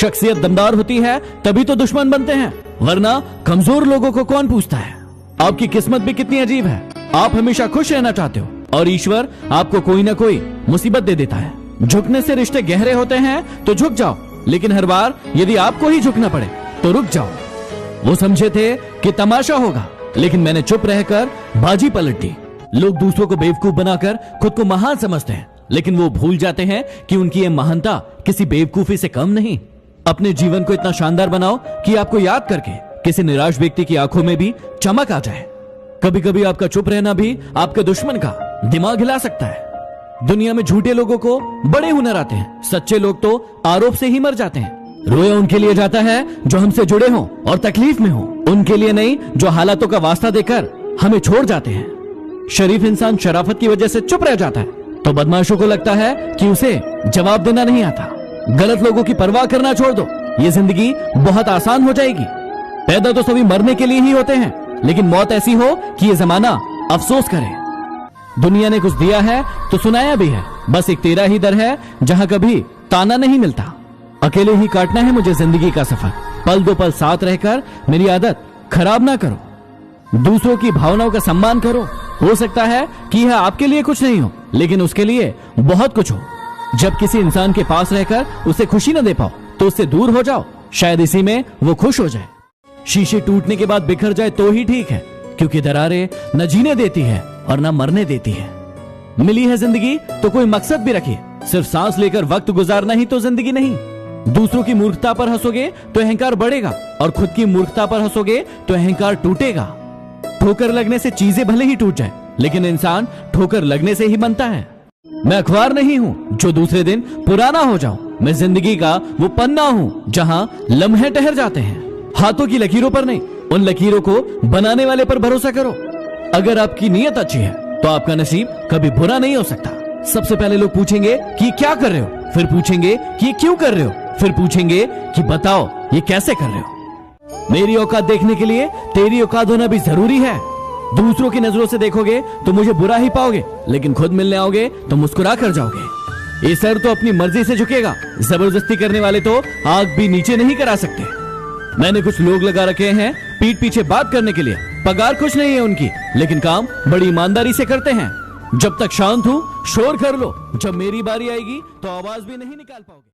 शख्सियत दमदार होती है तभी तो दुश्मन बनते हैं, वरना कमजोर लोगों को कौन पूछता है। आपकी किस्मत भी कितनी अजीब है, आप हमेशा खुश रहना चाहते हो और ईश्वर आपको कोई ना कोई मुसीबत दे देता है। झुकने से रिश्ते गहरे होते हैं तो झुक जाओ, लेकिन हर बार यदि आपको ही झुकना पड़े तो रुक जाओ। वो समझे थे कि तमाशा होगा, लेकिन मैंने चुप रहकर बाजी पलट दी। लोग दूसरों को बेवकूफ बनाकर खुद को महान समझते हैं, लेकिन वो भूल जाते हैं कि उनकी ये महानता किसी बेवकूफी से कम नहीं। अपने जीवन को इतना शानदार बनाओ कि आपको याद करके किसी निराश व्यक्ति की आंखों में भी चमक आ जाए। कभी कभी आपका चुप रहना भी आपके दुश्मन का दिमाग हिला सकता है। दुनिया में झूठे लोगों को बड़े हुनर आते हैं, सच्चे लोग तो आरोप से ही मर जाते हैं। रोया उनके लिए जाता है जो हमसे जुड़े हों और तकलीफ में हों, उनके लिए नहीं जो हालातों का वास्ता देकर हमें छोड़ जाते हैं। शरीफ इंसान शराफत की वजह से चुप रह जाता है तो बदमाशों को लगता है कि उसे जवाब देना नहीं आता। गलत लोगों की परवाह करना छोड़ दो, ये जिंदगी बहुत आसान हो जाएगी। पैदा तो सभी मरने के लिए ही होते हैं, लेकिन मौत ऐसी हो कि ये जमाना अफसोस करे। दुनिया ने कुछ दिया है तो सुनाया भी है, बस एक तेरा ही दर है जहां कभी ताना नहीं मिलता। अकेले ही काटना है मुझे जिंदगी का सफर, पल दो पल साथ रहकर मेरी आदत खराब ना करो। दूसरों की भावनाओं का सम्मान करो। हो सकता है कि यह आपके लिए कुछ नहीं हो, लेकिन उसके लिए बहुत कुछ हो। जब किसी इंसान के पास रहकर उसे खुशी न दे पाओ तो उससे दूर हो जाओ, शायद इसी में वो खुश हो जाए। शीशे टूटने के बाद बिखर जाए तो ही ठीक है, क्योंकि दरारें न जीने देती है और न मरने देती है। मिली है जिंदगी तो कोई मकसद भी रखिए, सिर्फ सांस लेकर वक्त गुजारना ही तो जिंदगी नहीं। दूसरों की मूर्खता पर हंसोगे तो अहंकार बढ़ेगा और खुद की मूर्खता पर हंसोगे तो अहंकार टूटेगा। ठोकर लगने से चीजें भले ही टूट जाए, लेकिन इंसान ठोकर लगने से ही बनता है। मैं अखबार नहीं हूँ जो दूसरे दिन पुराना हो जाऊं, मैं जिंदगी का वो पन्ना हूँ जहाँ लम्हे ठहर जाते हैं। हाथों की लकीरों पर नहीं, उन लकीरों को बनाने वाले पर भरोसा करो। अगर आपकी नीयत अच्छी है तो आपका नसीब कभी बुरा नहीं हो सकता। सबसे पहले लोग पूछेंगे कि क्या कर रहे हो, फिर पूछेंगे कि क्यों कर रहे हो, फिर पूछेंगे कि बताओ ये कैसे कर रहे हो। मेरी औकात देखने के लिए तेरी औकात होना भी जरूरी है। दूसरों की नजरों से देखोगे तो मुझे बुरा ही पाओगे, लेकिन खुद मिलने आओगे तो मुस्कुरा कर जाओगे। ये सर तो अपनी मर्जी से झुकेगा, जबरदस्ती करने वाले तो आग भी नीचे नहीं करा सकते। मैंने कुछ लोग लगा रखे हैं पीठ पीछे बात करने के लिए, पगार कुछ नहीं है उनकी, लेकिन काम बड़ी ईमानदारी से करते हैं। जब तक शांत हूं शोर कर लो, जब मेरी बारी आएगी तो आवाज भी नहीं निकाल पाओगे।